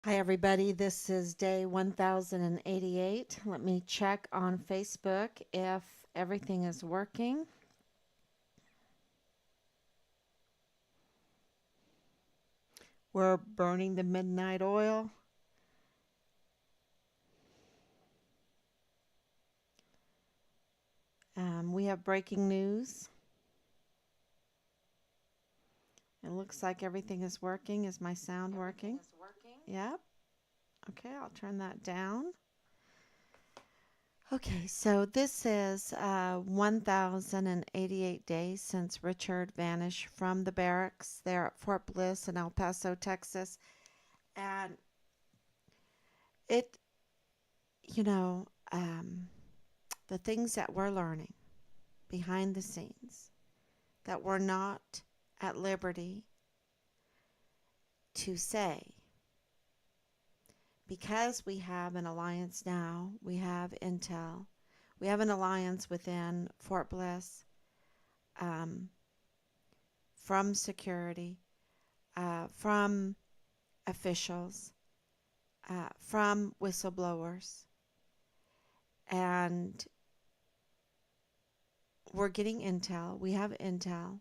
Hi, everybody. This is day 1088. Let me check on Facebook if everything is working. We're burning the midnight oil. We have breaking news. It looks like everything is working. Is my sound working? Yep. Okay, I'll turn that down. Okay, so this is 1,088 days since Richard vanished from the barracks there at Fort Bliss in El Paso, Texas. And it, you know, the things that we're learning behind the scenes that we're not at liberty to say because we have an alliance now, we have intel, we have an alliance within Fort Bliss, um, from security, from officials, from whistleblowers, and we're getting intel. We have intel.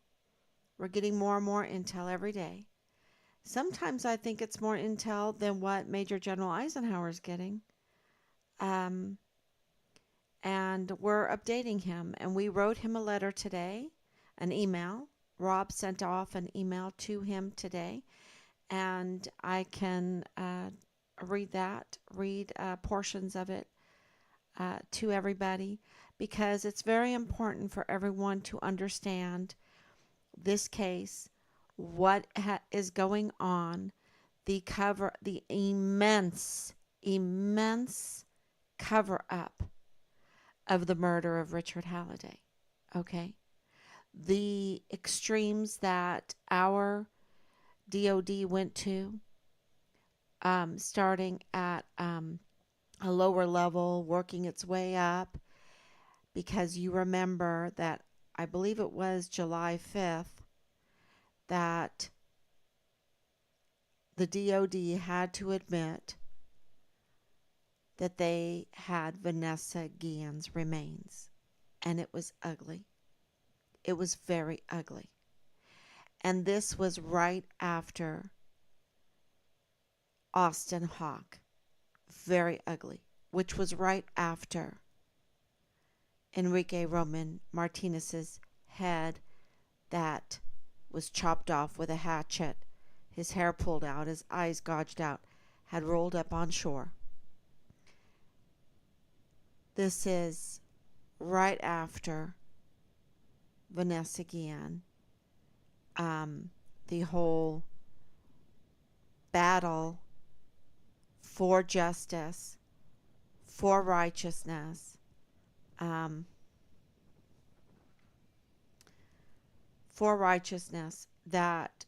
We're getting more and more intel every day. Sometimes I think it's more intel than what Major General Eisenhower is getting. Um, and we're updating him. And we wrote him a letter today, an email. Rob sent off an email to him today. And I can read portions of it to everybody because it's very important for everyone to understand this case, what is going on, the immense cover up of the murder of Richard Halliday. Okay, the extremes that our DOD went to, starting at a lower level, working its way up, because you remember that I believe it was July 5th that the DOD had to admit that they had Vanessa Guillen's remains. And it was ugly. It was very ugly. And this was right after Austin Hawk. Very ugly. Which was right after Enrique Roman Martinez's head that was chopped off with a hatchet, his hair pulled out, his eyes gouged out, had rolled up on shore. This is right after Vanessa Guillen, the whole battle for justice, for righteousness, um, for righteousness that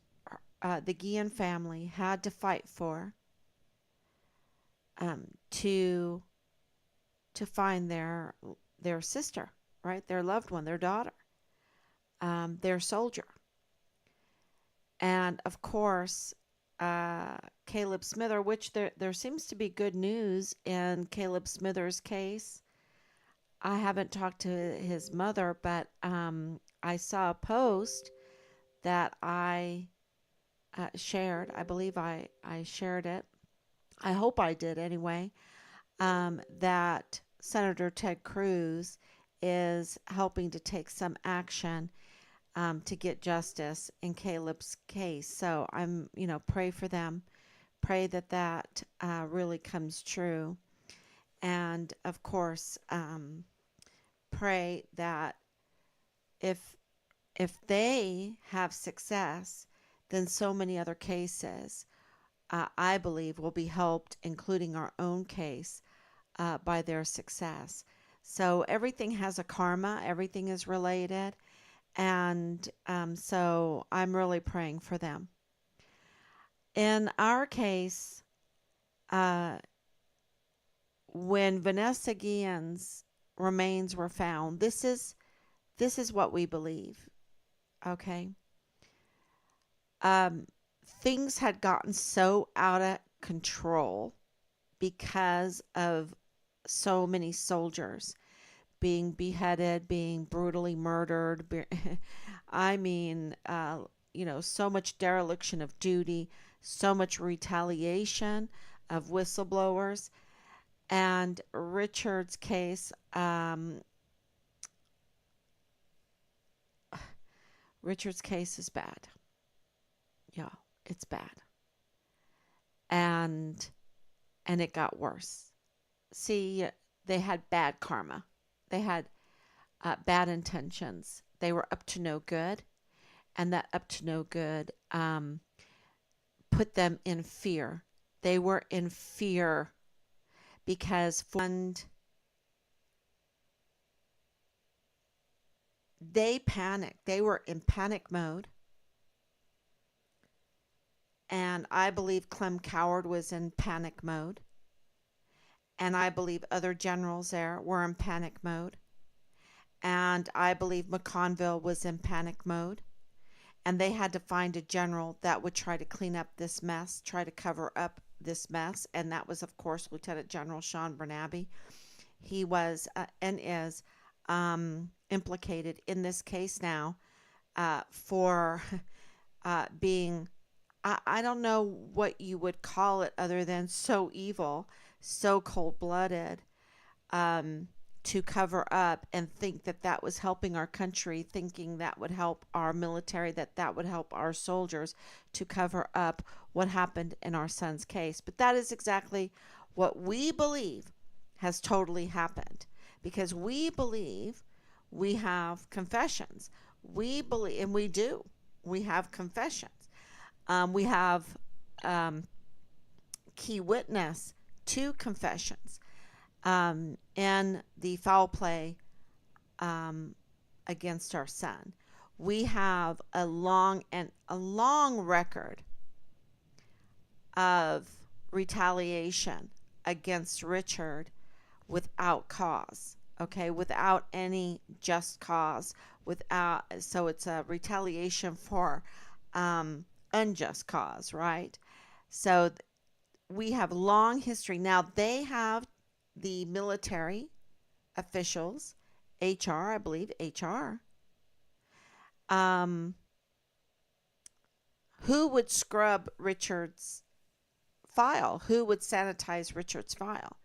the Guillen family had to fight for, to find their sister, right, their loved one, their daughter, their soldier. And of course, Caleb Smither, which there seems to be good news in Caleb Smither's case. I haven't talked to his mother, but I saw a post that I shared. I believe I shared it. I hope I did anyway. That Senator Ted Cruz is helping to take some action to get justice in Caleb's case. So pray for them. Pray that that really comes true. And of course, pray that if they have success, then so many other cases, I believe, will be helped, including our own case, by their success. So everything has a karma. Everything is related. And so I'm really praying for them. In our case, uh, when Vanessa Guillen's remains were found, this is what we believe. Okay, things had gotten so out of control because of so many soldiers being beheaded, being brutally murdered. I mean, so much dereliction of duty, so much retaliation of whistleblowers. And Richard's case is bad. Yeah, it's bad. And it got worse. See, they had bad karma. They had bad intentions. They were up to no good, and that up to no good put them in fear. They were in fear because they panicked. They were in panic mode. And I believe Clem Coward was in panic mode. And I believe other generals there were in panic mode. And I believe McConville was in panic mode. And they had to find a general that would try to clean up this mess, try to cover up this mess. And that was, of course, Lieutenant General Sean Bernabe. He was and is implicated in this case now for being, I don't know what you would call it other than so evil, so cold blooded, um, to cover up and think that that was helping our country, thinking that would help our military, that would help our soldiers to cover up what happened in our son's case. But that is exactly what we believe has totally happened, because we believe we have confessions. We believe, and we do, we have confessions. We have key witness to confessions in the foul play against our son. We have a long record of retaliation against Richard without cause. Okay, without any just cause, so it's a retaliation for unjust cause, right? So we have long history. Now they have the military officials, HR, I believe, HR, um, who would scrub Richard's file, who would sanitize Richard's file,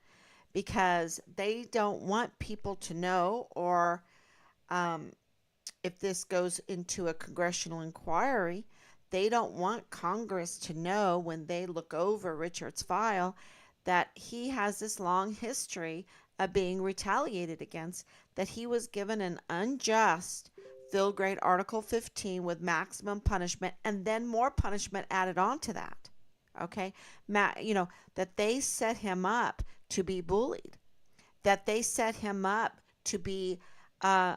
because they don't want people to know, or um, if this goes into a congressional inquiry, they don't want Congress to know when they look over Richard's file that he has this long history of being retaliated against, that he was given an unjust field grade Article 15 with maximum punishment and then more punishment added on to that. Okay? That they set him up to be bullied, that they set him up to be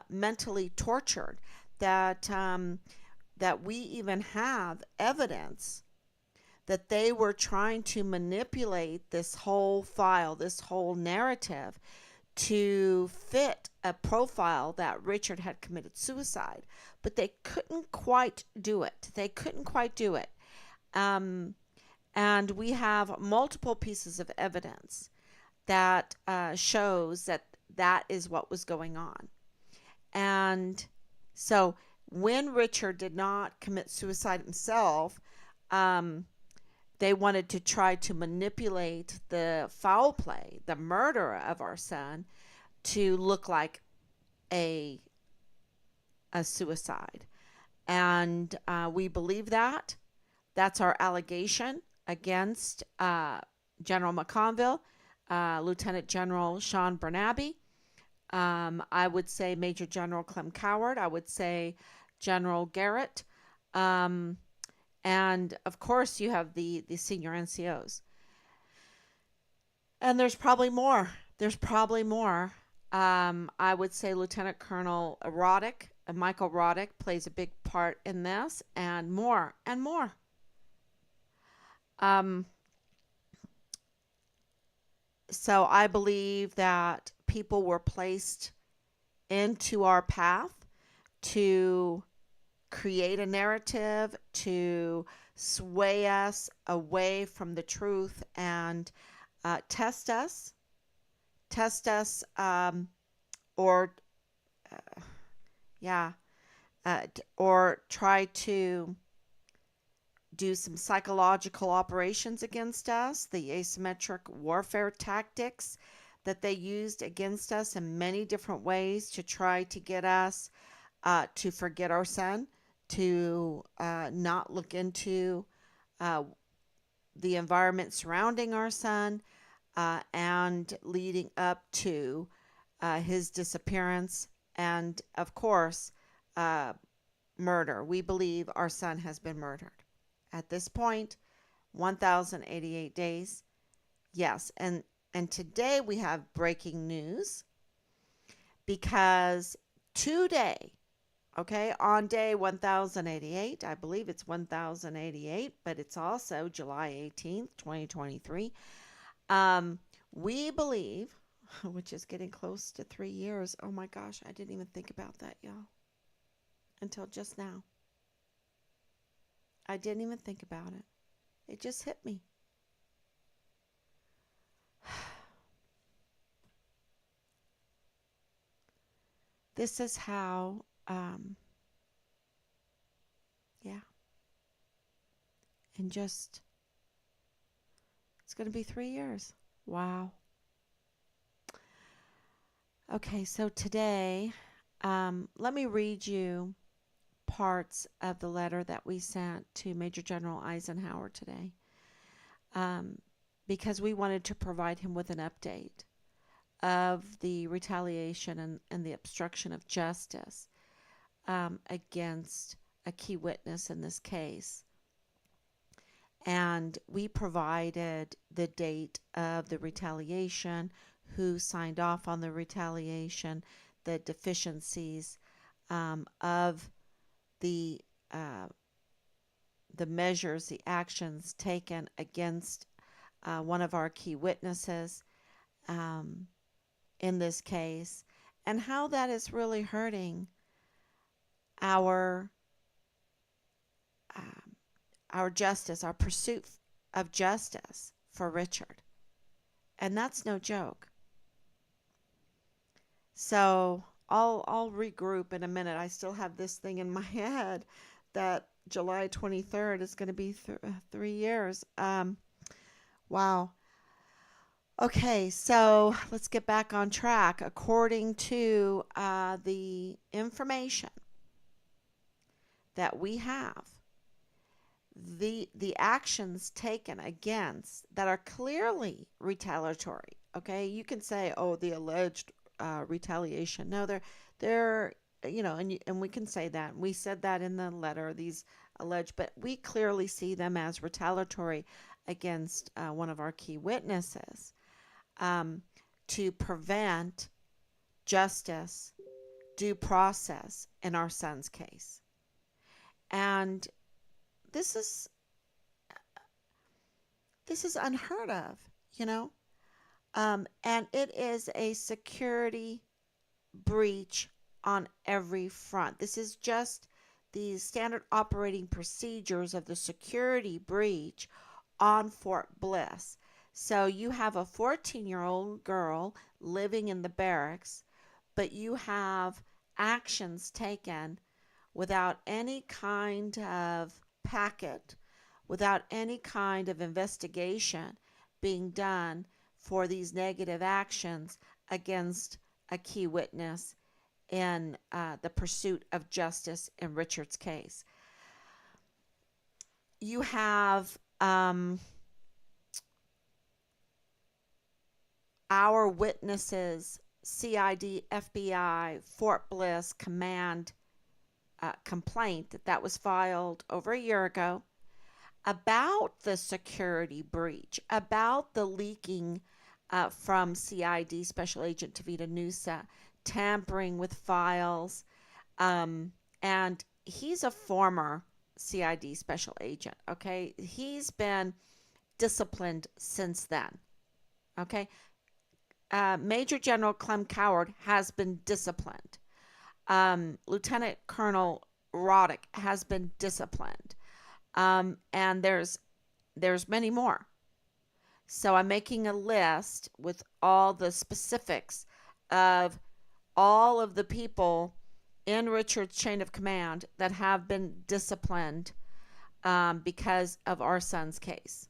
mentally tortured, that we even have evidence that they were trying to manipulate this whole file, this whole narrative, to fit a profile that Richard had committed suicide. But they couldn't quite do it. They couldn't quite do it. And we have multiple pieces of evidence that shows that that is what was going on. And so when Richard did not commit suicide himself, they wanted to try to manipulate the foul play, the murder of our son, to look like a suicide. And we believe that. That's our allegation against General McConville, Lieutenant General Sean Bernabe. I would say Major General Clem Coward. I would say General Garrett. And of course, you have the senior NCOs. And there's probably more. There's probably more. I would say Lieutenant Colonel Roddick, Michael Roddick, plays a big part in this, and more and more. So I believe that people were placed into our path to create a narrative to sway us away from the truth and test us, test us, or yeah, or try to do some psychological operations against us, the asymmetric warfare tactics that they used against us in many different ways to try to get us to forget our son, to not look into uh, the environment surrounding our son, and leading up to his disappearance, and of course, uh, murder. We believe our son has been murdered. At this point, 1,088 days. Yes, and today we have breaking news because today, okay, on day 1088, I believe it's 1088, but it's also July 18th, 2023. Um, we believe, which is getting close to 3 years. Oh my gosh, I didn't even think about that, y'all, until just now. I didn't even think about it. It just hit me. This is how, yeah, and just, it's going to be 3 years. Wow. Okay, so today, let me read you parts of the letter that we sent to Major General Eisenhower today, um, because we wanted to provide him with an update of the retaliation and the obstruction of justice against a key witness in this case. And we provided the date of the retaliation, who signed off on the retaliation, the deficiencies of the uh, the measures, the actions taken against one of our key witnesses um, in this case, and how that is really hurting our um, our justice, our pursuit of justice for Richard, and that's no joke. So I'll regroup in a minute. I still have this thing in my head that July 23rd is going to be 3 years. Wow. Okay, so let's get back on track. According to the information that we have, the actions taken against that are clearly retaliatory. Okay, you can say, oh, the alleged retaliation. No, they're and we can say that. We said that in the letter. These alleged, but we clearly see them as retaliatory against one of our key witnesses, um, to prevent justice, due process in our son's case. And this is this is unheard of, you know. And it is a security breach on every front. This is just the standard operating procedures of the security breach on Fort Bliss. So you have a 14-year-old girl living in the barracks, but you have actions taken without any kind of packet, without any kind of investigation being done for these negative actions against a key witness in the pursuit of justice in Richard's case. You have our witnesses, CID, FBI, Fort Bliss command complaint that was filed over a year ago about the security breach, about the leaking from CID Special Agent Tavita Nusa, tampering with files. And he's a former CID Special Agent, okay? He's been disciplined since then, okay? Major General Clem Coward has been disciplined. Lieutenant Colonel Roddick has been disciplined. And there's many more. So I'm making a list with all the specifics of all of the people in Richard's chain of command that have been disciplined because of our son's case,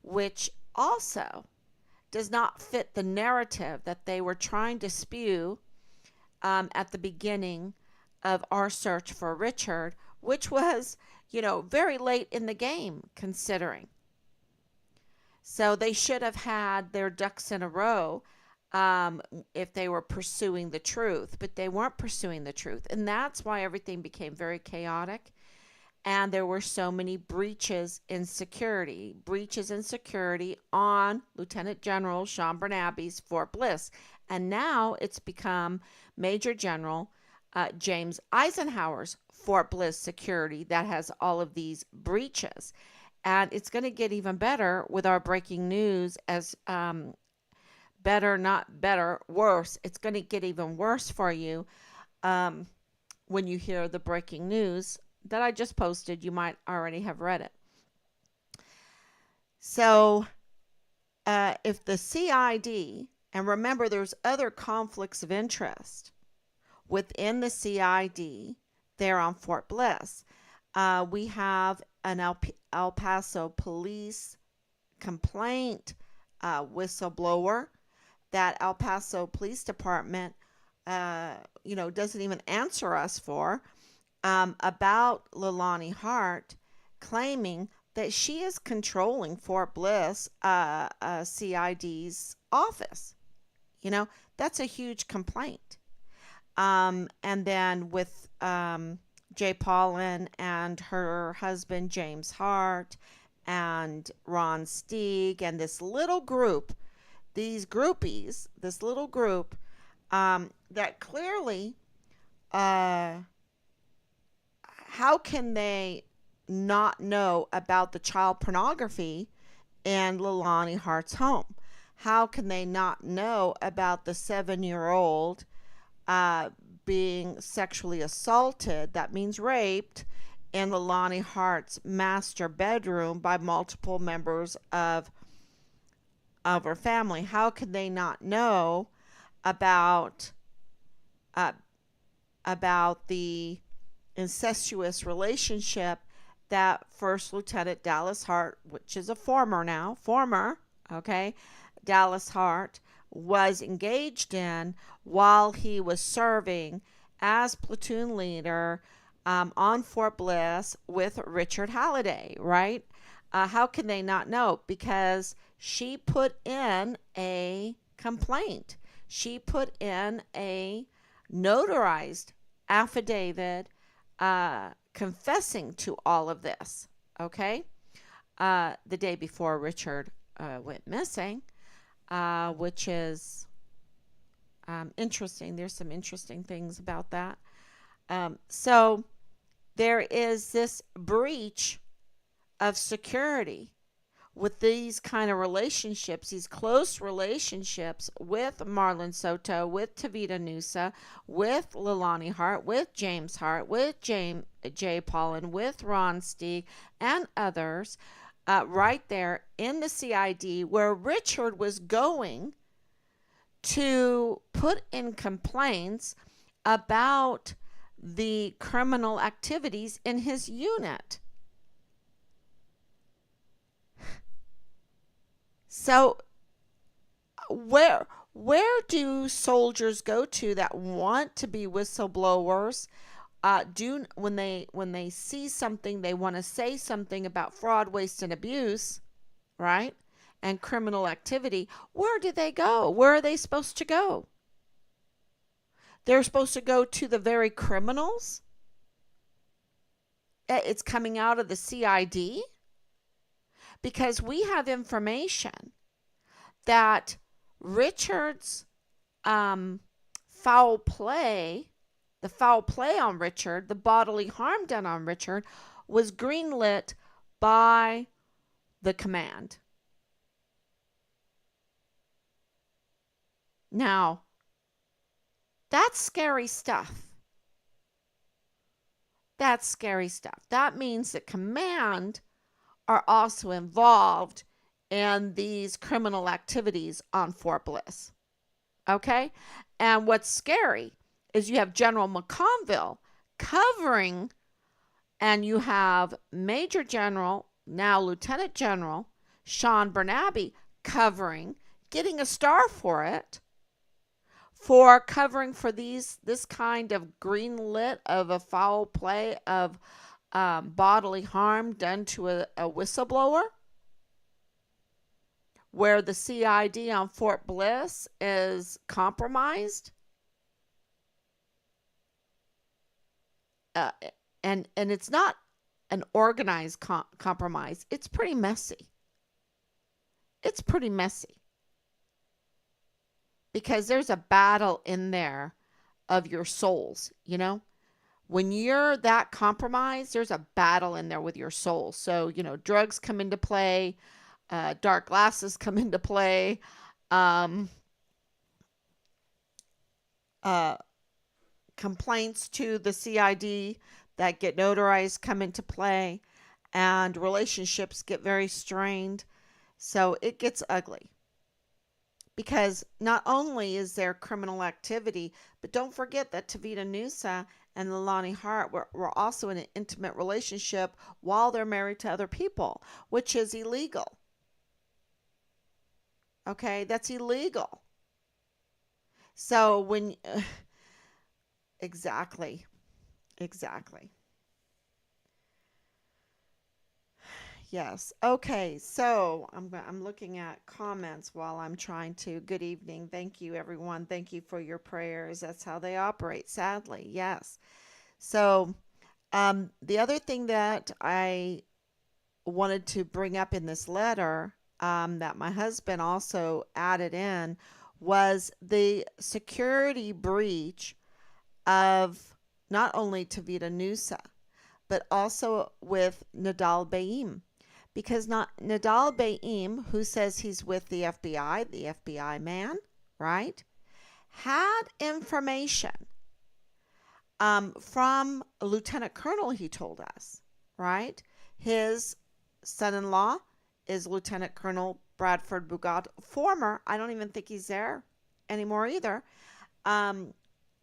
which also does not fit the narrative that they were trying to spew at the beginning of our search for Richard, which was, very late in the game considering. So they should have had their ducks in a row um, if they were pursuing the truth, but they weren't pursuing the truth. And that's why everything became very chaotic. And there were so many breaches in security on Lieutenant General Sean Bernabe's Fort Bliss. And now it's become Major General James Eisenhower's Fort Bliss security that has all of these breaches. And it's going to get even better with our breaking news as better, not better, worse. It's going to get even worse for you um, when you hear the breaking news that I just posted. You might already have read it. So, if the CID, and remember there's other conflicts of interest within the CID there on Fort Bliss. We have an El Paso police complaint whistleblower that El Paso Police Department, doesn't even answer us for about Leilani Hart, claiming that she is controlling Fort Bliss CID's office. That's a huge complaint. And then with Jay Paulin and her husband James Hart and Ron Steig and this little group, these groupies, this little group that clearly, how can they not know about the child pornography in Leilani Hart's home? How can they not know about the 7-year-old being sexually assaulted, that means raped, in Leilani Hart's master bedroom by multiple members of her family? How could they not know about uh, the incestuous relationship that First Lieutenant Dallas Hart, which is a former, okay, Dallas Hart was engaged in while he was serving as platoon leader on Fort Bliss with Richard Halliday, right? How can they not know? Because she put in a complaint. She put in a notarized affidavit confessing to all of this, okay? The day before Richard went missing, which is interesting. There's some interesting things about that. So there is this breach of security with these kind of relationships, these close relationships with Marlon Soto, with Tavita Nusa, with Leilani Hart, with James Hart, with Jay Paulin, with Ron Steig, and others, right there in the CID where Richard was going to put in complaints about the criminal activities in his unit. So where do soldiers go to that want to be whistleblowers? Do when they see something, they want to say something about fraud, waste, and abuse, right? And criminal activity. Where do they go? Where are they supposed to go? They're supposed to go to the very criminals. It's coming out of the CID because we have information that Richard's foul play, the foul play on Richard, the bodily harm done on Richard, was greenlit by the command. Now, that's scary stuff. That's scary stuff. That means that command are also involved in these criminal activities on Fort Bliss. Okay? And what's scary is you have General McConville covering, and you have Major General, now Lieutenant General, Sean Bernabe covering, getting a star for it, for covering for this kind of green lit of a foul play of bodily harm done to a whistleblower, where the CID on Fort Bliss is compromised. Uh, and it's not an organized compromise. It's pretty messy. It's pretty messy because there's a battle in there of your souls, you know? When you're that compromised, there's a battle in there with your soul. So, drugs come into play, dark glasses come into play, um, uh, complaints to the CID that get notarized come into play, and relationships get very strained. So it gets ugly because not only is there criminal activity, but don't forget that Tavita Nusa and Leilani Hart were also in an intimate relationship while they're married to other people, which is illegal. Okay, that's illegal. So when exactly, exactly. Yes. Okay. So I'm looking at comments while I'm trying to. Good evening. Thank you, everyone. Thank you for your prayers. That's how they operate. Sadly, yes. So the other thing that I wanted to bring up in this letter, that my husband also added in, was the security breach of not only Tavita Nusa, but also with Nadal Baim. Because not Nadal Baim, who says he's with the FBI man, right, had information from a lieutenant colonel, he told us, right? His son-in-law is Lieutenant Colonel Bradford Bugad, former, I don't even think he's there anymore either, um,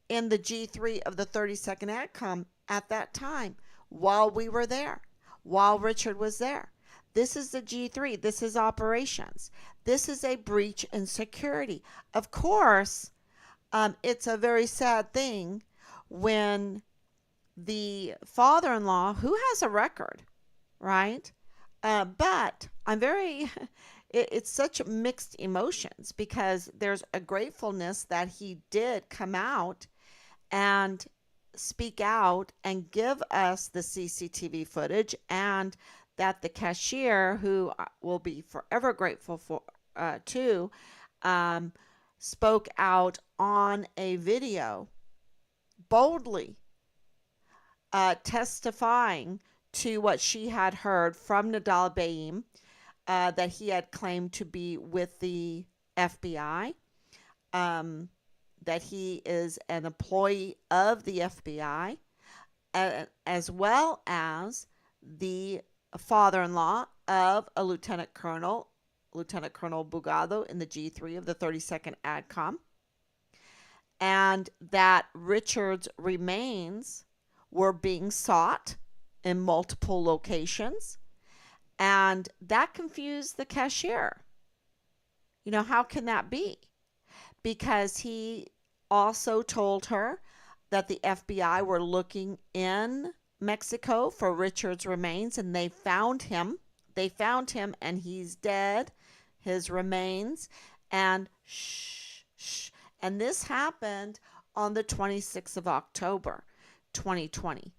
in the G3 of the 32nd ADCOM at that time, while we were there, while Richard was there. This is the G3. This is operations. This is a breach in security. Of course, it's a very sad thing when the father-in-law, who has a record, right? But I'm very, it's such mixed emotions because there's a gratefulness that he did come out and speak out and give us the CCTV footage, and that the cashier, who will be forever grateful for to, um, spoke out on a video boldly, testifying to what she had heard from Nadal Baim, that he had claimed to be with the FBI, um, that he is an employee of the FBI, as well as the father-in-law of a Lieutenant Colonel Bugado in the G3 of the 32nd ADCOM, and that Richard's remains were being sought in multiple locations, and that confused the cashier. How can that be? Because he also told her that the FBI were looking in Mexico for Richard's remains, and they found him. They found him, and he's dead, his remains. And shh, shh. And this happened on the 26th of October, 2020.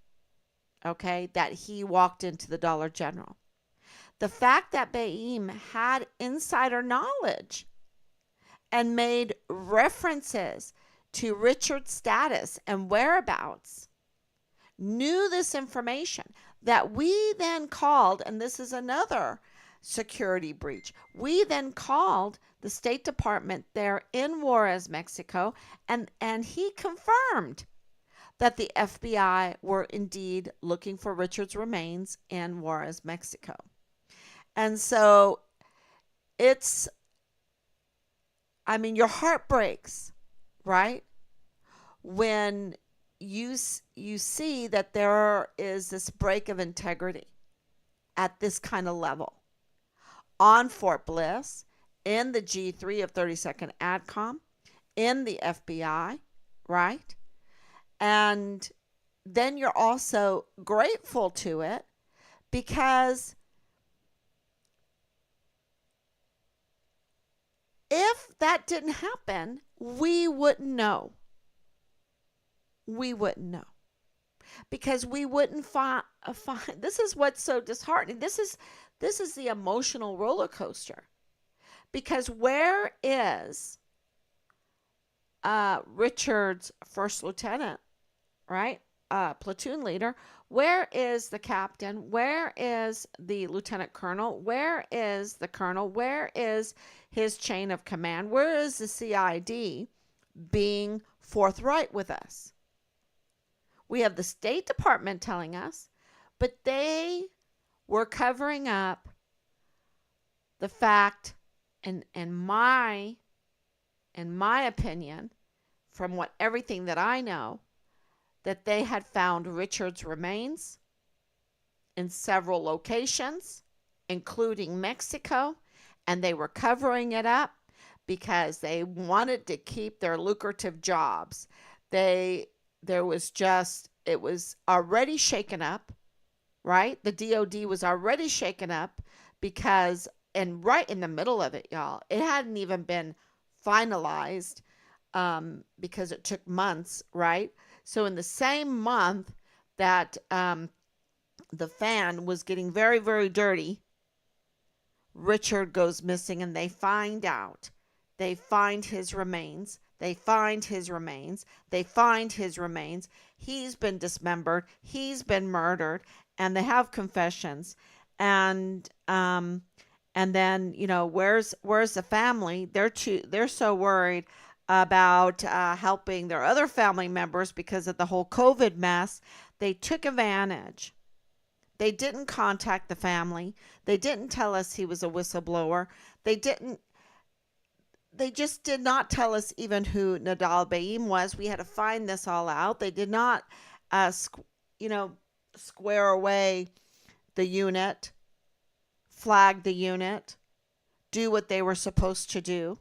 Okay, that he walked into the Dollar General. The fact that Baim had insider knowledge and made references to Richard's status and whereabouts, knew this information, that we then called, and this is another security breach, we then called the State Department there in Juarez, Mexico, and he confirmed that the FBI were indeed looking for Richard's remains in Juarez, Mexico. And so it's, I mean, your heart breaks, right? When you see that there is this break of integrity at this kind of level on Fort Bliss, in the G3 of 32nd ADCOM, in the FBI, right? And then you're also grateful to it because if that didn't happen, we wouldn't know. We wouldn't know because we wouldn't find this is what's so disheartening. This is the emotional roller coaster because where is Richard's first lieutenant, right? Platoon leader. Where is the captain? Where is the lieutenant colonel? Where is the colonel? Where is his chain of command? Where is the CID being forthright with us? We have the State Department telling us, but they were covering up the fact, in my opinion, from what everything that I know, that they had found Richard's remains in several locations, including Mexico, and they were covering it up because they wanted to keep their lucrative jobs. There was just, it was already shaken up, right? The DOD was already shaken up because, and right in the middle of it, y'all, it hadn't even been finalized because it took months, right? So in the same month that the fan was getting very, very dirty, Richard goes missing and they find out. They find his remains. They find his remains. They find his remains. He's been dismembered. He's been murdered. And they have confessions. And then, where's the family? They're so worried about helping their other family members because of the whole COVID mess. They took advantage. They didn't contact the family. They didn't tell us he was a whistleblower. They didn't. They just did not tell us even who Nadal Baim was. We had to find this all out. They did not, square away the unit, flag the unit, do what they were supposed to do.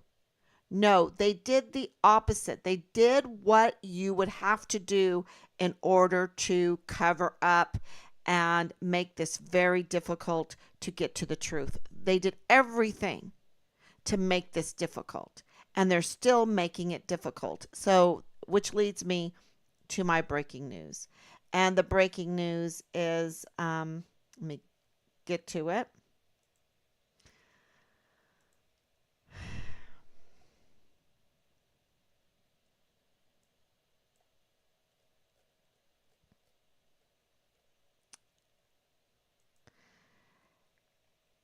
No, they did the opposite. They did what you would have to do in order to cover up and make this very difficult to get to the truth. They did everything to make this difficult, and they're still making it difficult. So, which leads me to my breaking news. And the breaking news is, let me get to it.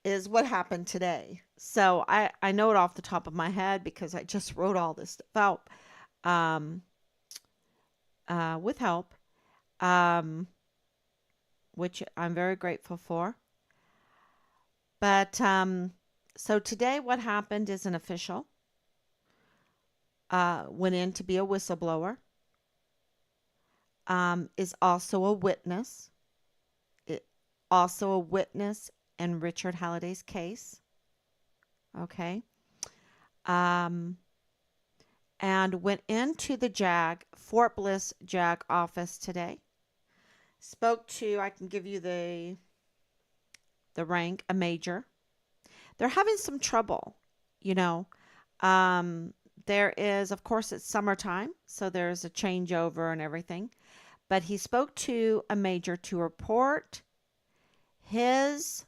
Is what happened today. So I know it off the top of my head because I just wrote all this stuff out um, with help, um, which I'm very grateful for. But so today, what happened is an official went in to be a whistleblower, is also a witness, it, also a witness in Richard Halliday's case. Okay. Um, and went into the JAG, Fort Bliss JAG office today. Spoke to, I can give you the rank, a major. They're having some trouble, you know. Um, there is, of course, it's summertime, so there's a changeover and everything. But he spoke to a major to report his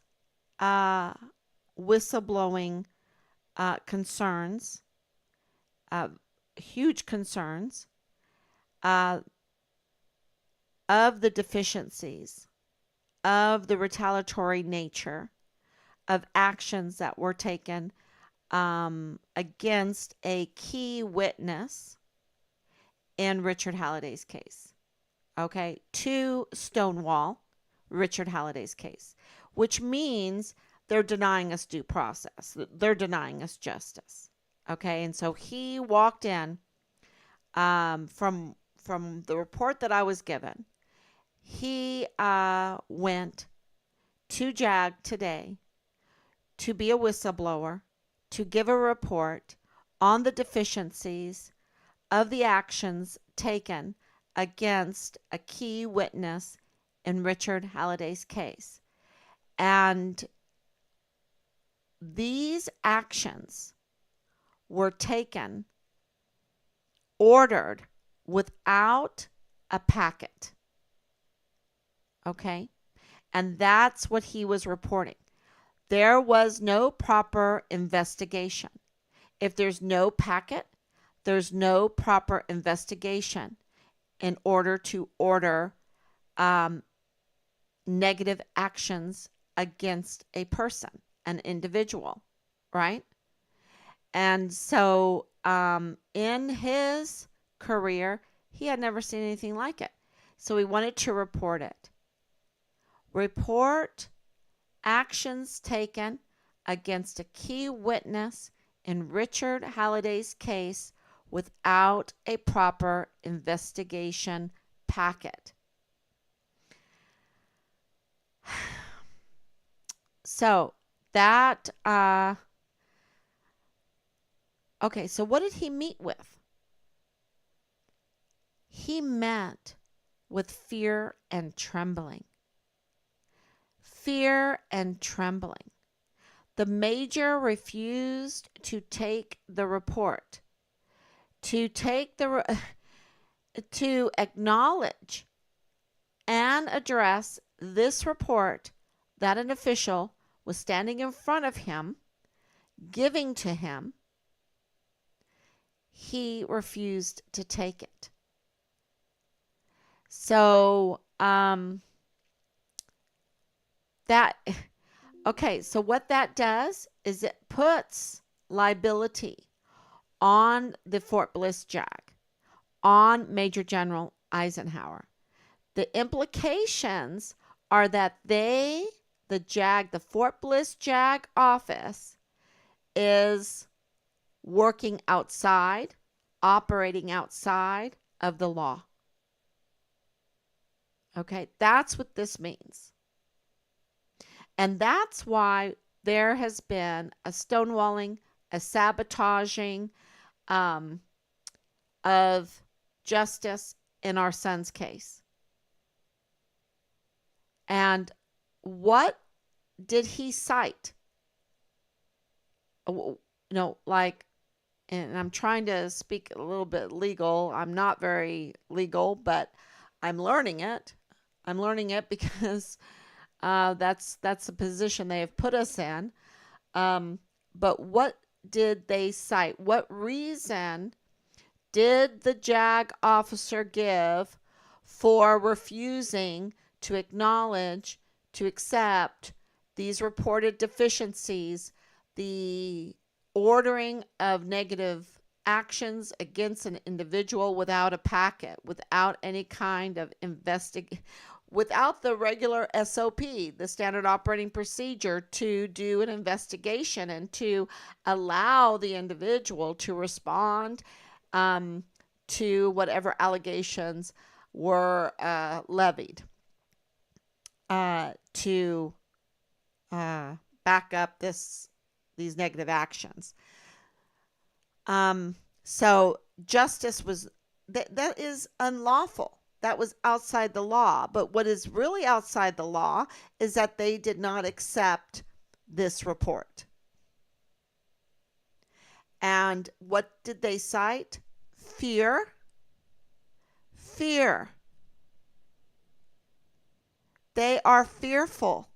uh, whistleblowing concerns, uh, huge concerns uh, of the deficiencies, of the retaliatory nature of actions that were taken against a key witness in Richard Halliday's case. okay, to stonewall Richard Halliday's case, which means they're denying us due process. They're denying us justice. Okay, and so he walked in from the report that I was given. He went to JAG today to be a whistleblower, to give a report on the deficiencies of the actions taken against a key witness in Richard Halliday's case. And these actions were taken, ordered without a packet. Okay? And that's what he was reporting. There was no proper investigation. If there's no packet, there's no proper investigation in order to order negative actions against a person, an individual, right? And so in his career, he had never seen anything like it. So he wanted to report it. Report actions taken against a key witness in Richard Halliday's case without a proper investigation packet. So that, okay, so what did he meet with? He met with fear and trembling. Fear and trembling. The major refused to take the report, to acknowledge and address this report that an official was standing in front of him, giving to him. He refused to take it. So, so what that does is it puts liability on the Fort Bliss JAG, on Major General Eisenhower. The implications are that the JAG, the Fort Bliss JAG office, is working outside, operating outside of the law. Okay, that's what this means. And that's why there has been a stonewalling, a sabotaging of justice in our son's case. And what did he cite? And I'm trying to speak a little bit legal. I'm not very legal, but I'm learning it. I'm learning it because that's the position they have put us in. But what did they cite? What reason did the JAG officer give for refusing to acknowledge, to accept these reported deficiencies, the ordering of negative actions against an individual without a packet, without any kind of without the regular SOP, the standard operating procedure, to do an investigation and to allow the individual to respond to whatever allegations were levied to back up these negative actions. So justice was that is unlawful. That was outside the law. But what is really outside the law is that they did not accept this report. And what did they cite? Fear. Fear. They are fearful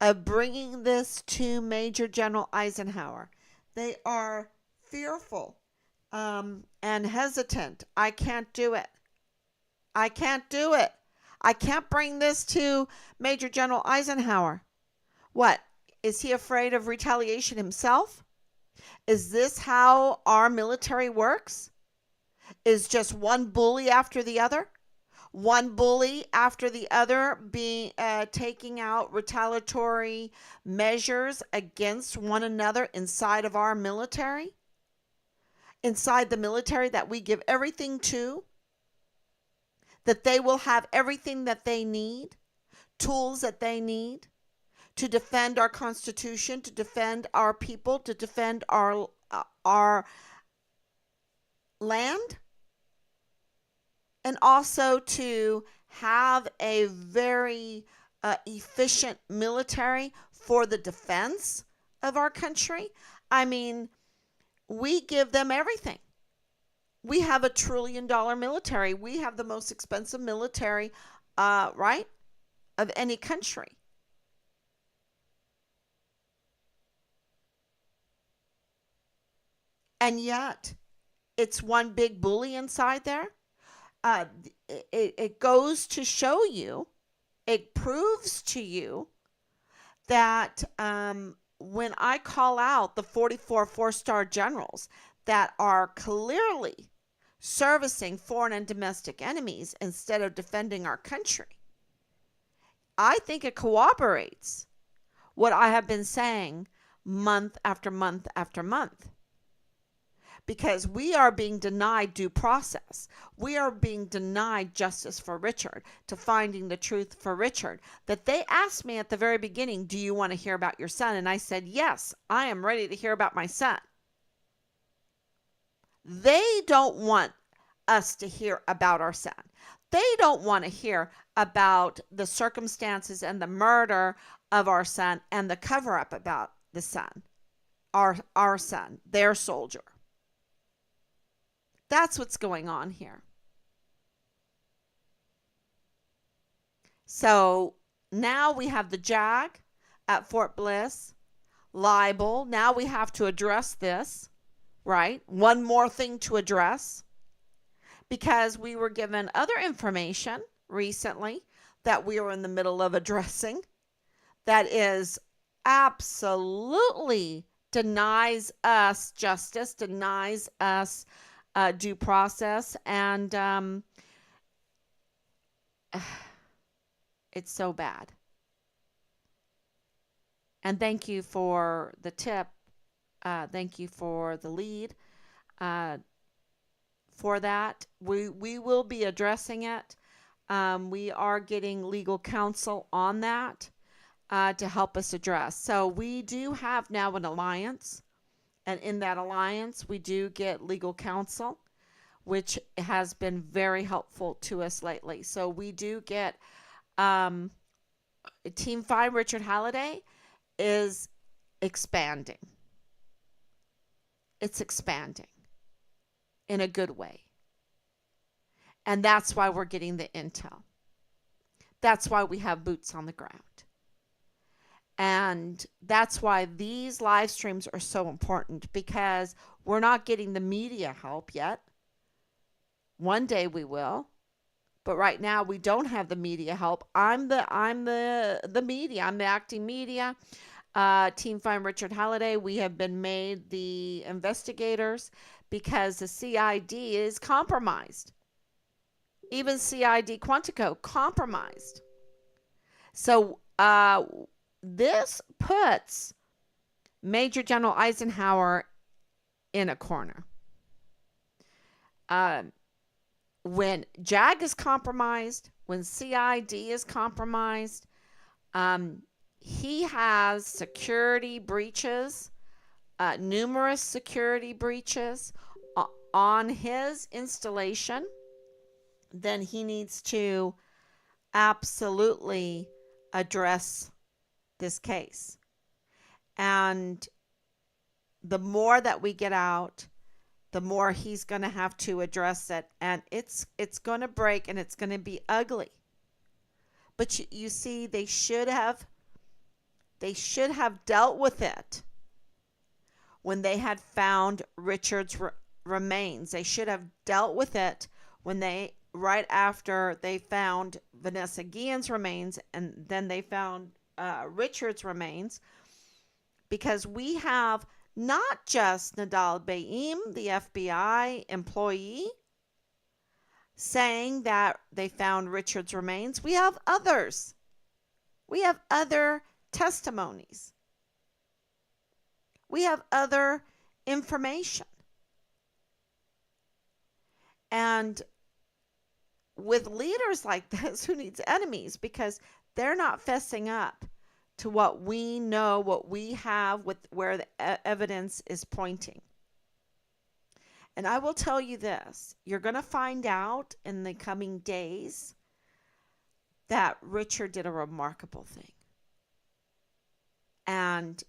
of bringing this to Major General Eisenhower. They are fearful and hesitant. I can't do it. I can't do it. I can't bring this to Major General Eisenhower. What? Is he afraid of retaliation himself? Is this how our military works? Is just one bully after the other? one bully after the other being taking out retaliatory measures against one another inside of our military, inside the military that we give everything to, that they will have everything that they need, tools that they need to defend our Constitution, to defend our people, to defend our land, and also to have a very efficient military for the defense of our country. I mean, we give them everything. We have $1 trillion military. We have the most expensive military, right, of any country. And yet, it's one big bully inside there. Uh, it goes to show you, it proves to you that when I call out the 44 four-star generals that are clearly servicing foreign and domestic enemies instead of defending our country, I think it corroborates what I have been saying month after month after month. Because we are being denied due process. We are being denied justice for Richard, to finding the truth for Richard. That they asked me at the very beginning, do you want to hear about your son? And I said, yes, I am ready to hear about my son. They don't want us to hear about our son. They don't want to hear about the circumstances and the murder of our son and the cover up about the son, our son, their soldier. That's what's going on here. So now we have the JAG at Fort Bliss, libel. Now we have to address this, right? One more thing to address, because we were given other information recently that we are in the middle of addressing that is absolutely denies us justice, denies us due process, and it's so bad. And thank you for the tip. Thank you for the lead. For that, we will be addressing it. We are getting legal counsel on that to help us address. So we do have now an alliance. And in that alliance, we do get legal counsel, which has been very helpful to us lately. So we do get Team 5 Richard Halliday is expanding. It's expanding in a good way. And that's why we're getting the intel. That's why we have boots on the ground. And that's why these live streams are so important, because we're not getting the media help yet. One day we will. But right now we don't have the media help. I'm the media. I'm the acting media. Team Find Richard Halliday, we have been made the investigators because the CID is compromised. Even CID Quantico compromised. So this puts Major General Eisenhower in a corner. When JAG is compromised, when CID is compromised, he has security breaches, numerous security breaches on his installation. Then he needs to absolutely address this case. And the more that we get out, the more he's going to have to address it. And it's going to break, and it's going to be ugly. But you see, they should have dealt with it when they had found Richard's remains. They should have dealt with it when right after they found Vanessa Guillen's remains, and then they found Richard's remains, because we have not just Nadal Baim, the FBI employee, saying that they found Richard's remains. We have others. We have other testimonies. We have other information. And with leaders like this, who needs enemies? Because they're not fessing up to what we know, what we have, with where the evidence is pointing. And I will tell you this, you're going to find out in the coming days that Richard did a remarkable thing. And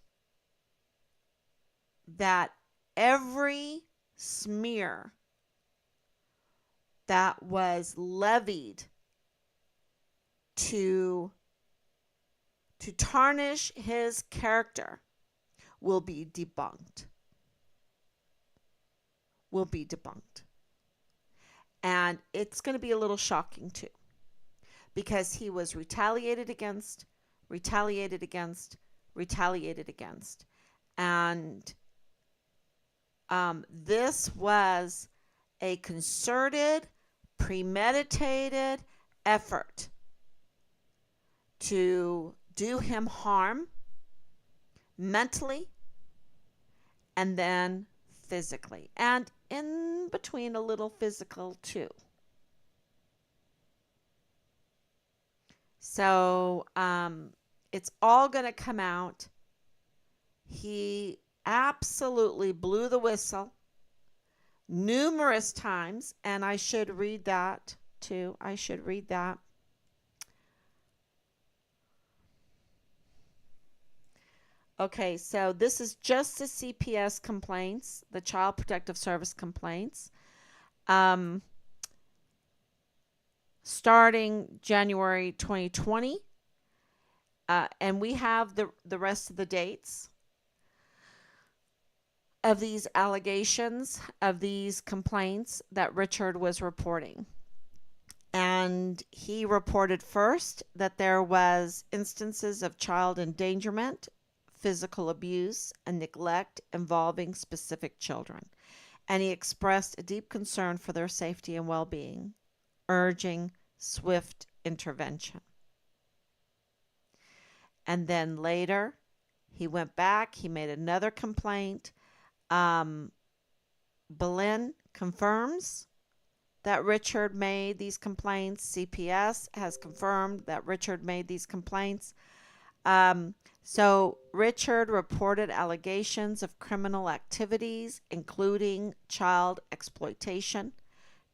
that every smear that was levied to tarnish his character will be debunked. Will be debunked. And it's going to be a little shocking too, because he was retaliated against, retaliated against, retaliated against. And this was a concerted, premeditated effort to do him harm mentally and then physically, and in between a little physical too. So it's all going to come out. He absolutely blew the whistle numerous times, and I should read that too. I should read that. Okay, so this is just the CPS complaints, the Child Protective Service complaints, starting January 2020, and we have the rest of the dates of these allegations, of these complaints that Richard was reporting. And he reported first that there was instances of child endangerment, physical abuse, and neglect involving specific children. And he expressed a deep concern for their safety and well-being, urging swift intervention. And then later, he went back, he made another complaint. Boleyn confirms that Richard made these complaints. CPS has confirmed that Richard made these complaints. So Richard reported allegations of criminal activities, including child exploitation,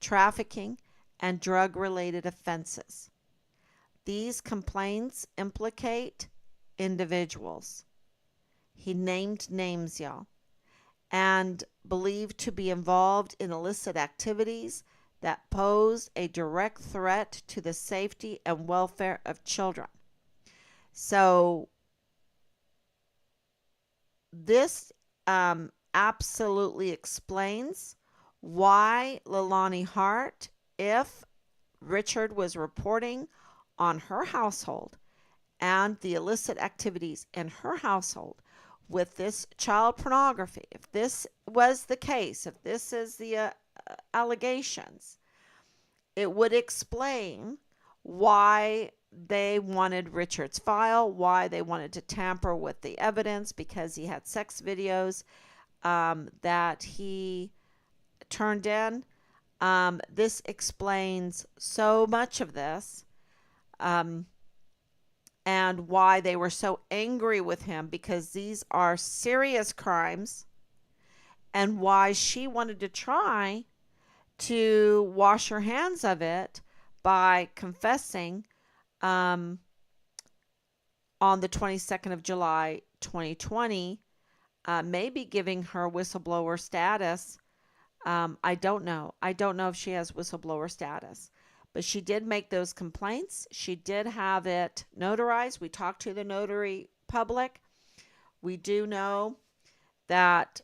trafficking, and drug-related offenses. These complaints implicate individuals. He named names, y'all, and believed to be involved in illicit activities that posed a direct threat to the safety and welfare of children. So this absolutely explains why Leilani Hart, if Richard was reporting on her household and the illicit activities in her household with this child pornography, if this was the case, if this is the allegations, it would explain why they wanted Richard's file, why they wanted to tamper with the evidence, because he had sex videos that he turned in. This explains so much of this, and why they were so angry with him, because these are serious crimes, and why she wanted to try to wash her hands of it by confessing on the 22nd of July, 2020, maybe giving her whistleblower status. I don't know. I don't know if she has whistleblower status. But she did make those complaints. She did have it notarized. We talked to the notary public. We do know that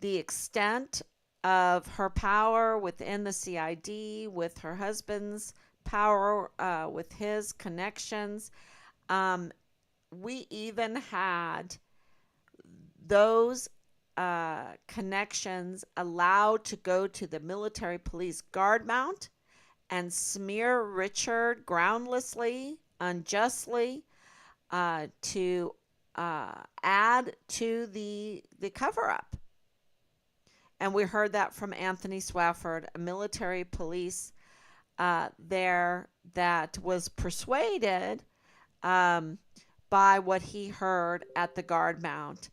the extent of her power within the CID, with her husband's power, with his connections. We even had those connections allowed to go to the military police guard mount and smear Richard groundlessly, unjustly, to add to the cover up. And we heard that from Anthony Swafford, a military police there that was persuaded um, by what he heard at the guard mount.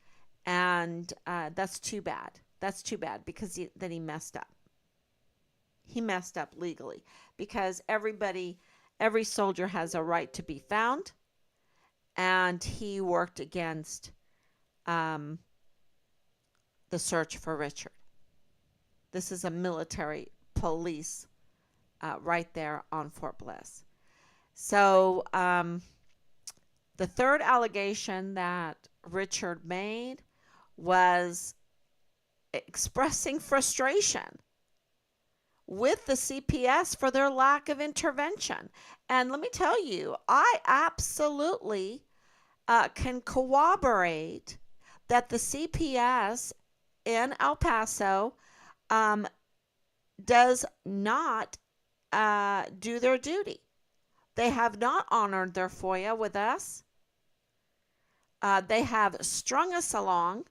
And that's too bad. That's too bad because then he messed up. He messed up legally because every soldier has a right to be found. And he worked against um, the search for Richard. This is a military police right there on Fort Bliss. So the third allegation that Richard made was expressing frustration with the CPS for their lack of intervention. And let me tell you, I absolutely can corroborate that the CPS in El Paso does not do their duty. They have not honored their FOIA with us. They have strung us along,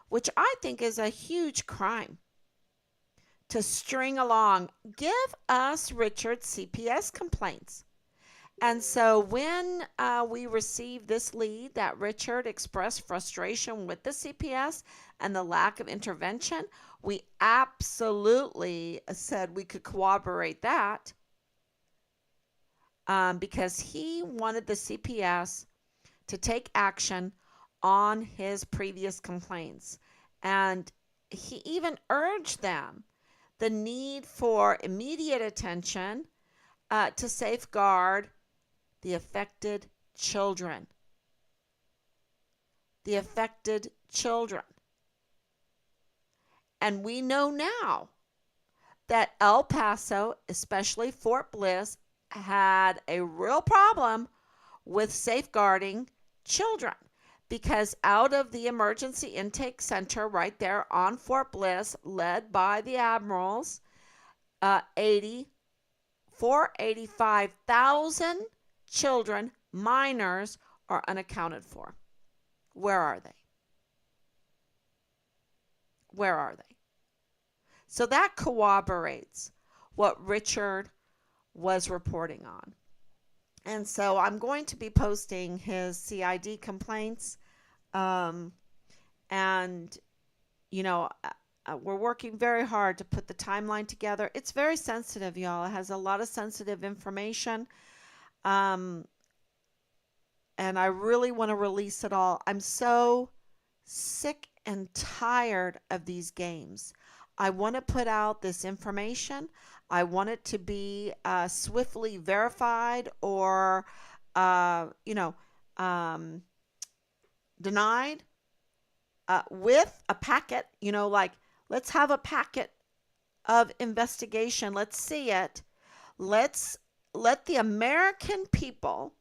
which I think is a huge crime. To string along, give us Richard's CPS complaints. And so when we received this lead that Richard expressed frustration with the CPS and the lack of intervention, we absolutely said we could corroborate that because he wanted the CPS to take action on his previous complaints. And he even urged them the need for immediate attention to safeguard the affected children. The affected children. And we know now that El Paso, especially Fort Bliss, had a real problem with safeguarding children because out of the emergency intake center right there on Fort Bliss, led by the admirals, 85,000 children, minors, are unaccounted for. Where are they? Where are they? So that corroborates what Richard was reporting on. And so I'm going to be posting his CID complaints. And, you know, we're working very hard to put the timeline together. It's very sensitive, y'all. It has a lot of sensitive information. And I really want to release it all. I'm so sick and tired of these games. I want to put out this information. I want it to be swiftly verified or, denied with a packet. Like, let's have a packet of investigation. Let's see it. Let's let the American people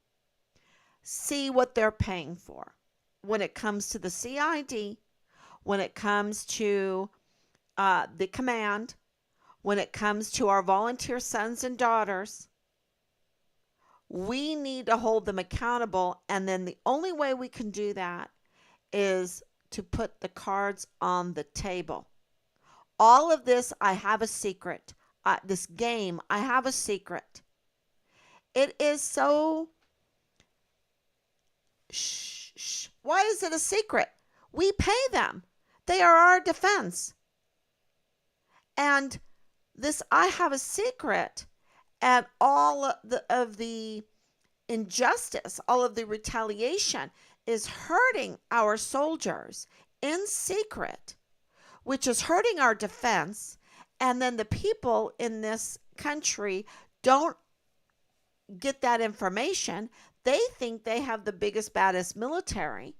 see what they're paying for when it comes to the CID, when it comes to the command, when it comes to our volunteer sons and daughters. We need to hold them accountable. And then the only way we can do that is to put the cards on the table. All of this, I have a secret. This game, I have a secret. It is so... Shh. Why is it a secret? We pay them. They are our defense. And this, I have a secret, and all of the injustice, all of the retaliation is hurting our soldiers in secret, which is hurting our defense. And then the people in this country don't get that information. They think they have the biggest, baddest military,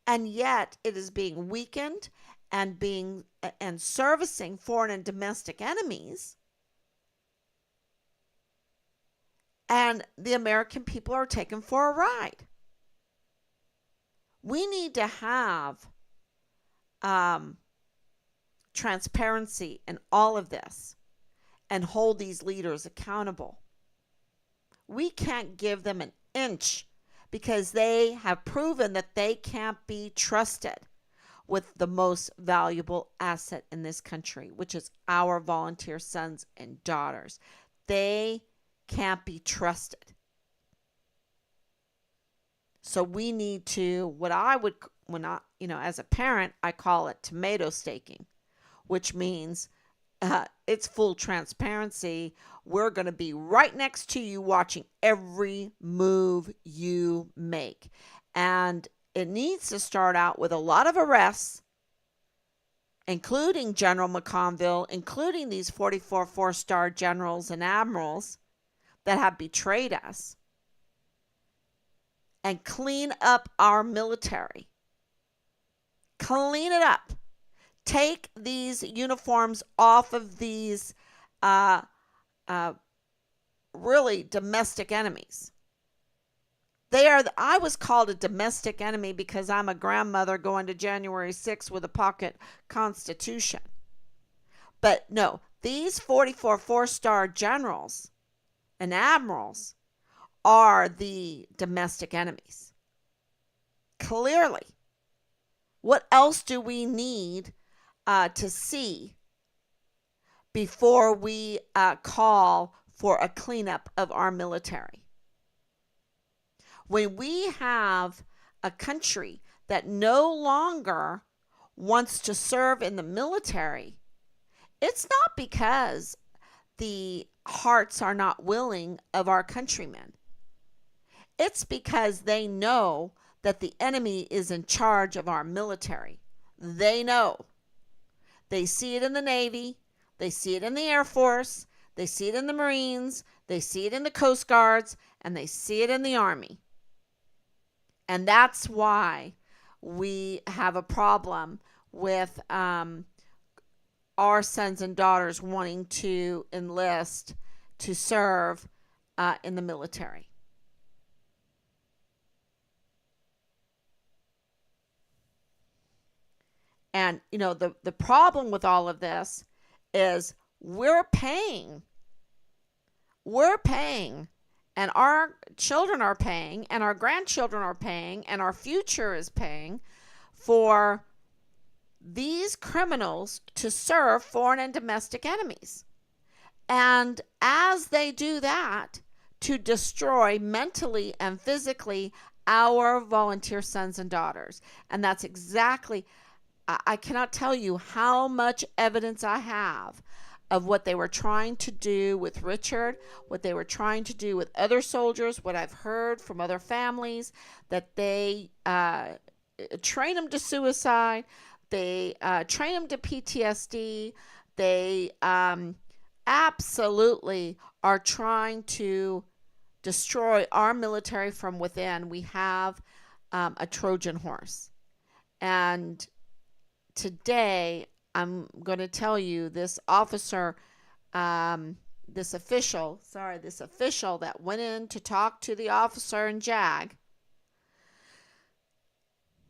and yet it is being weakened and servicing foreign and domestic enemies. And the American people are taken for a ride. We need to have transparency in all of this. and hold these leaders accountable. We can't give them an inch because they have proven that they can't be trusted with the most valuable asset in this country, which is our volunteer sons and daughters. They can't be trusted. So we need to, what I would, when I, as a parent, I call it tomato staking, which means it's full transparency. We're going to be right next to you watching every move you make. And it needs to start out with a lot of arrests, including General McConville, including these 44 four-star generals and admirals that have betrayed us, and clean up our military. Clean it up. Take these uniforms off of these really domestic enemies. I was called a domestic enemy because I'm a grandmother going to January 6th with a pocket constitution. But no, these 44 four-star generals and admirals are the domestic enemies. Clearly. What else do we need to see before we call for a cleanup of our military? When we have a country that no longer wants to serve in the military, it's not because the hearts are not willing of our countrymen. It's because they know that the enemy is in charge of our military. They know. They see it in the Navy. They see it in the Air Force. They see it in the Marines. They see it in the Coast Guards. And they see it in the Army. And that's why we have a problem with our sons and daughters wanting to enlist to serve in the military. And, the problem with all of this is we're paying, and our children are paying, and our grandchildren are paying, and our future is paying for these criminals to serve foreign and domestic enemies. And as they do that, to destroy mentally and physically our volunteer sons and daughters. And that's exactly, I cannot tell you how much evidence I have of what they were trying to do with Richard, what they were trying to do with other soldiers, what I've heard from other families, that they train them to suicide, they train them to PTSD, they absolutely are trying to destroy our military from within. We have a Trojan horse. And today, I'm going to tell you this officer, this official that went in to talk to the officer in JAG,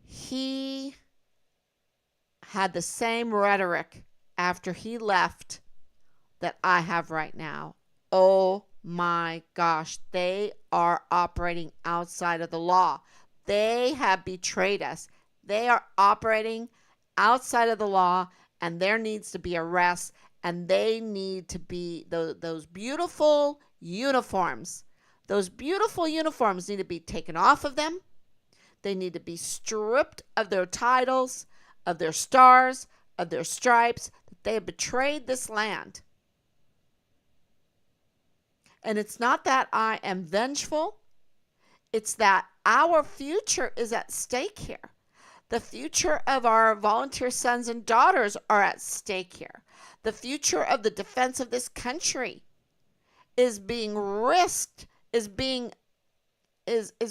he had the same rhetoric after he left that I have right now. Oh my gosh, they are operating outside of the law. They have betrayed us. They are operating outside of the law, and there needs to be arrests, and they need to be those beautiful uniforms. Those beautiful uniforms need to be taken off of them. They need to be stripped of their titles, of their stars, of their stripes. They have betrayed this land. And it's not that I am vengeful. It's that our future is at stake here. The future of our volunteer sons and daughters are at stake here. The future of the defense of this country is being risked, is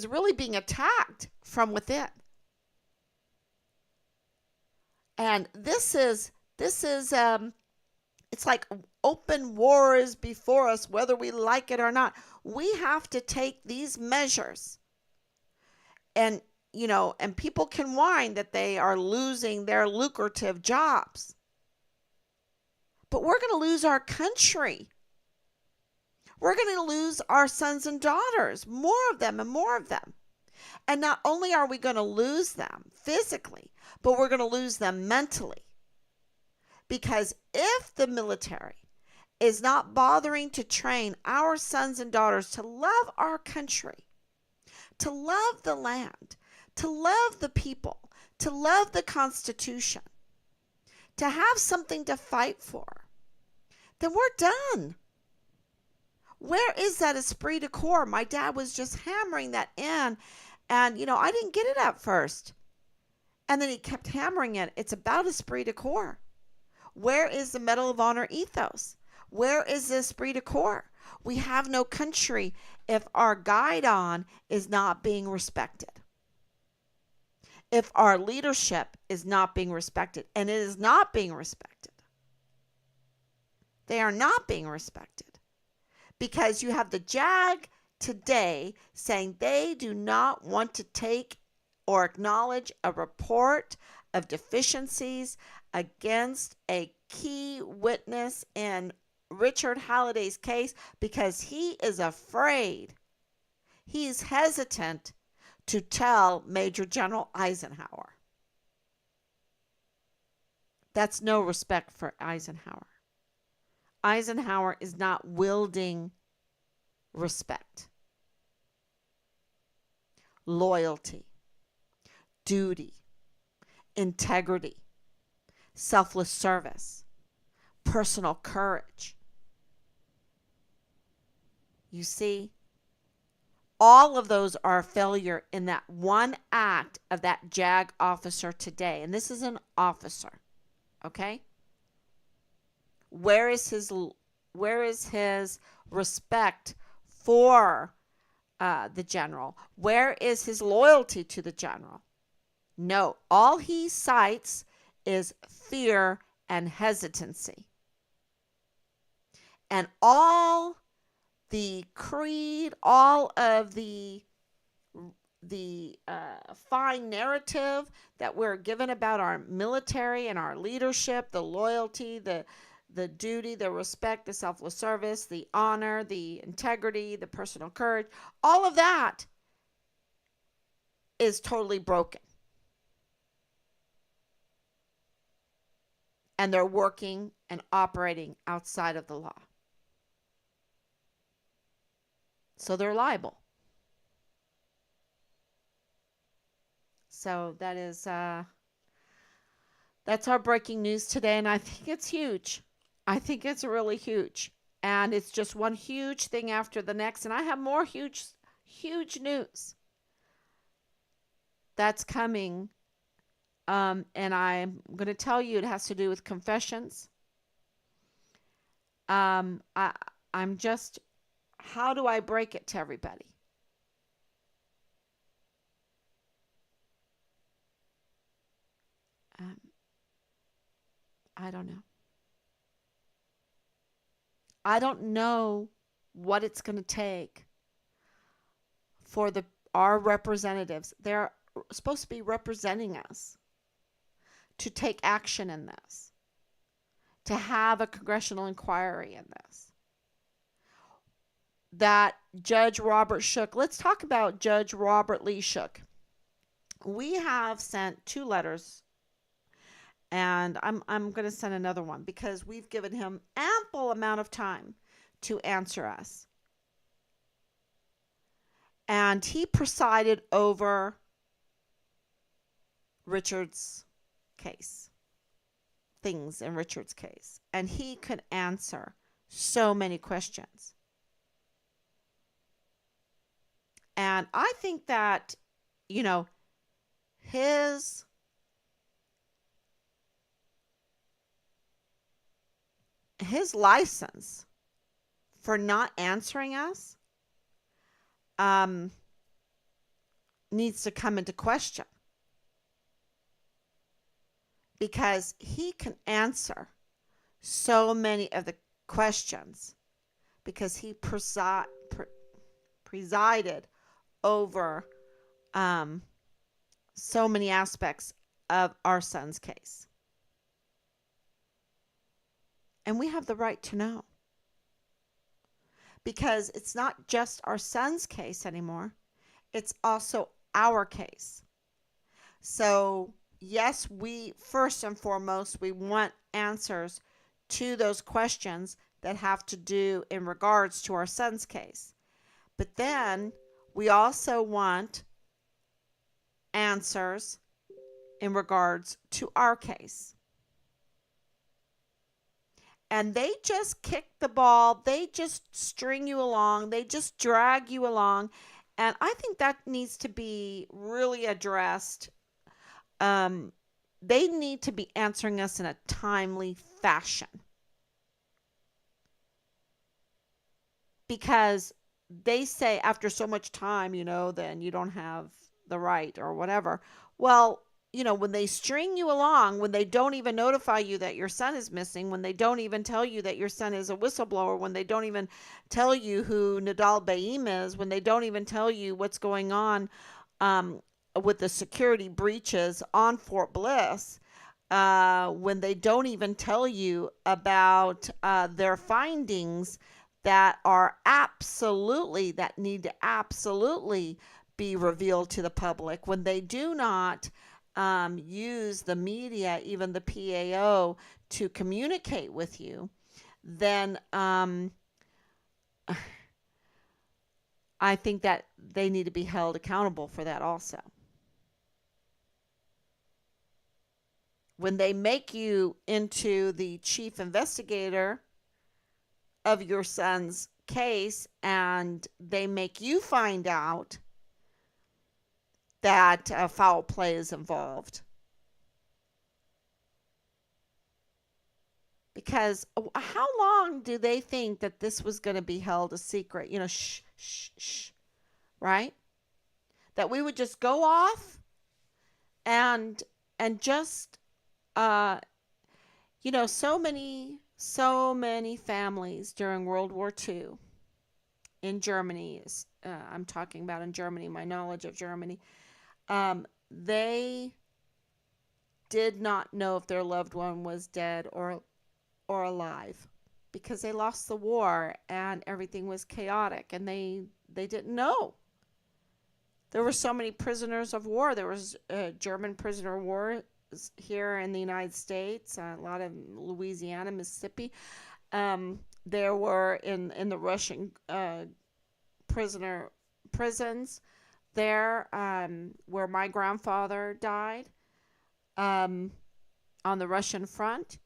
really being attacked from within. And this is it's like open war is before us, whether we like it or not. We have to take these measures. And and people can whine that they are losing their lucrative jobs. But we're going to lose our country We're going to lose our sons and daughters, more of them and more of them. And not only are we going to lose them physically, but we're going to lose them mentally. Because if the military is not bothering to train our sons and daughters to love our country, to love the land, to love the people, to love the Constitution, to have something to fight for, then we're done. Where is that esprit de corps? My dad was just hammering that in. And, I didn't get it at first. And then he kept hammering it. It's about esprit de corps. Where is the Medal of Honor ethos? Where is the esprit de corps? We have no country if our guidon is not being respected. If our leadership is not being respected, and it is not being respected. They are not being respected. Because you have the JAG today saying they do not want to take or acknowledge a report of deficiencies against a key witness in Richard Halliday's case because he is afraid. He's hesitant to tell Major General Eisenhower. That's no respect for Eisenhower. Eisenhower is not wielding respect, loyalty, duty, integrity, selfless service, personal courage. You see, all of those are a failure in that one act of that JAG officer today. And this is an officer, okay? Where is his respect for the general? Where is his loyalty to the general? No, all he cites is fear and hesitancy. And all the creed, all of the fine narrative that we're given about our military and our leadership, the loyalty, the duty, the respect, the selfless service, the honor, the integrity, the personal courage, all of that is totally broken. And they're working and operating outside of the law. So they're liable. So that's our breaking news today, and I think it's huge. I think it's really huge. And it's just one huge thing after the next. And I have more huge news that's coming. And I'm going to tell you it has to do with confessions. I'm just, how do I break it to everybody? I don't know. I don't know what it's going to take for our representatives. They're supposed to be representing us to take action in this, to have a congressional inquiry in this. That Judge Robert Shook, let's talk about Judge Robert Lee Shook. We have sent 2 letters, and I'm going to send another one because we've given him ample amount of time to answer us. And he presided over Richard's case, things in Richard's case, and he could answer so many questions. And I think that, his license for not answering us needs to come into question, because he can answer so many of the questions because he presided over so many aspects of our son's case. And we have the right to know. because it's not just our son's case anymore, it's also our case. So, yes, we first and foremost, we want answers to those questions that have to do in regards to our son's case. But then we also want answers in regards to our case. And they just kick the ball, they just string you along, they just drag you along. And I think that needs to be really addressed. Um, they need to be answering us in a timely fashion because they say after so much time, then you don't have the right or whatever. Well, when they string you along, when they don't even notify you that your son is missing, when they don't even tell you that your son is a whistleblower, when they don't even tell you who Nadal Baim is, when they don't even tell you what's going on um, with the security breaches on Fort Bliss, when they don't even tell you about their findings that need to absolutely be revealed to the public, when they do not use the media, even the PAO, to communicate with you, then I think that they need to be held accountable for that also. When they make you into the chief investigator of your son's case and they make you find out that foul play is involved. Because how long do they think that this was going to be held a secret? Shh, shh, shh, right? That we would just go off and just uh so many families during World War II in Germany, I'm talking about in Germany, my knowledge of Germany, they did not know if their loved one was dead or alive because they lost the war and everything was chaotic and they didn't know. There were so many prisoners of war. There was German prisoner of war here in the United States, a lot of Louisiana, Mississippi. There were in the Russian prisons there, where my grandfather died, um, on the Russian front.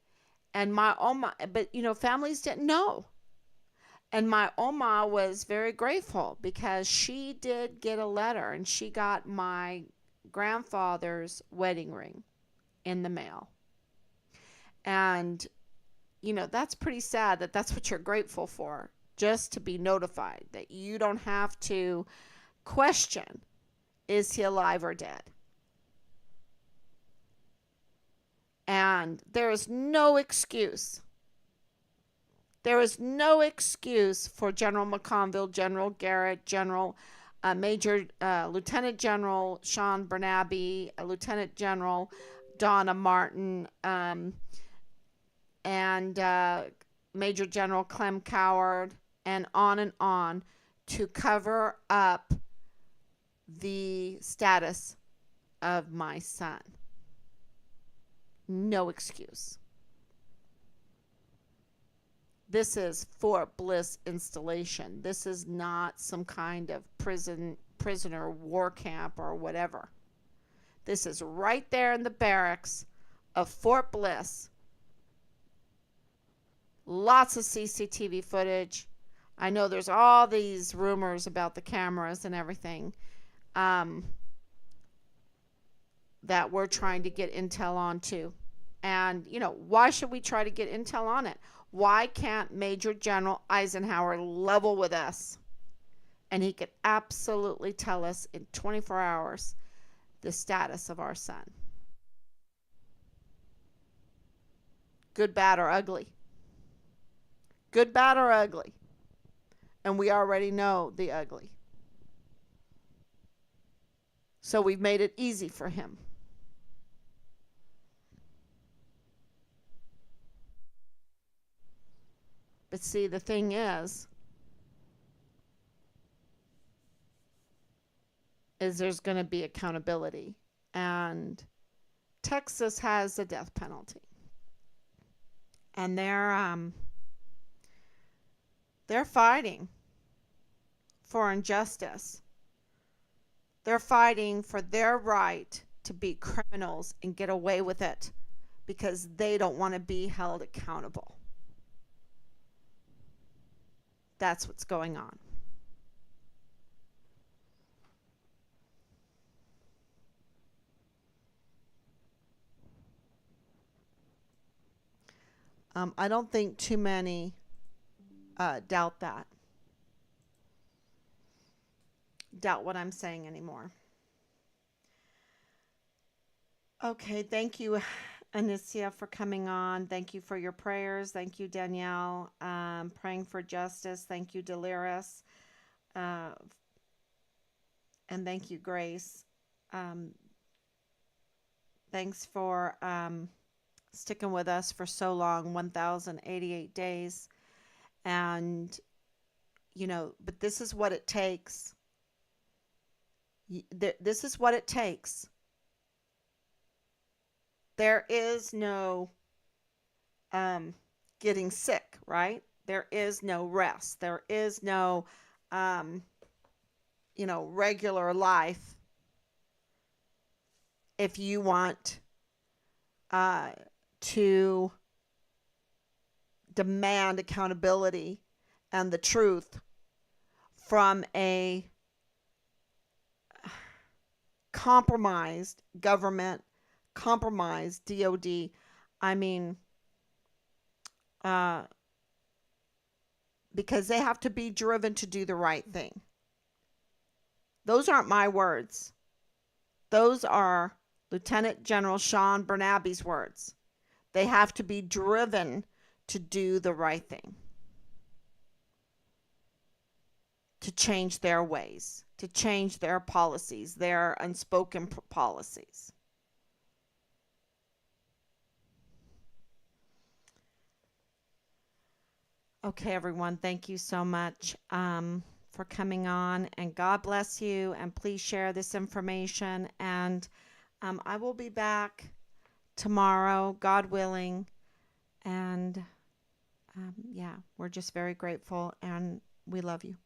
And my oma, but families didn't know. And my oma was very grateful because she did get a letter and she got my grandfather's wedding ring in the mail. And, that's pretty sad that that's what you're grateful for, just to be notified that you don't have to question, is he alive or dead? And there is no excuse. There is no excuse for General McConville, General Garrett, Lieutenant General Sean Bernabe, Lieutenant General Donna Martin, and Major General Clem Coward, and on, to cover up the status of my son. No excuse. This is Fort Bliss installation. This is not some kind of prisoner war camp or whatever. This is right there in the barracks of Fort Bliss. Lots of CCTV footage. I know there's all these rumors about the cameras and everything that we're trying to get intel on too. And, why should we try to get intel on it? Why can't Major General Eisenhower level with us? And he could absolutely tell us in 24 hours the status of our son. Good, bad, or ugly. Good, bad, or ugly. And we already know the ugly. So we've made it easy for him. But see, the thing is, is there's going to be accountability. And Texas has the death penalty. And they're fighting for injustice. They're fighting for their right to be criminals and get away with it because they don't want to be held accountable. That's what's going on. I don't think too many doubt that, doubt what I'm saying anymore. Okay, thank you, Anicia, for coming on. Thank you for your prayers. Thank you, Danielle, praying for justice. Thank you, Delirious. Uh, and thank you, Grace. Um, thanks for sticking with us for so long, 1,088 days. And, but this is what it takes. This is what it takes. There is no getting sick, right? There is no rest. There is no, um, regular life if you want uh, to demand accountability and the truth from a compromised government, compromised DOD. I mean, uh, because they have to be driven to do the right thing. Those aren't my words. Those are Lieutenant General Sean Bernabe's words. They have to be driven to do the right thing, to change their ways, to change their policies, their unspoken policies. Okay, everyone, thank you so much for coming on, and God bless you. And please share this information. And I will be back tomorrow, God willing. And yeah, we're just very grateful and we love you.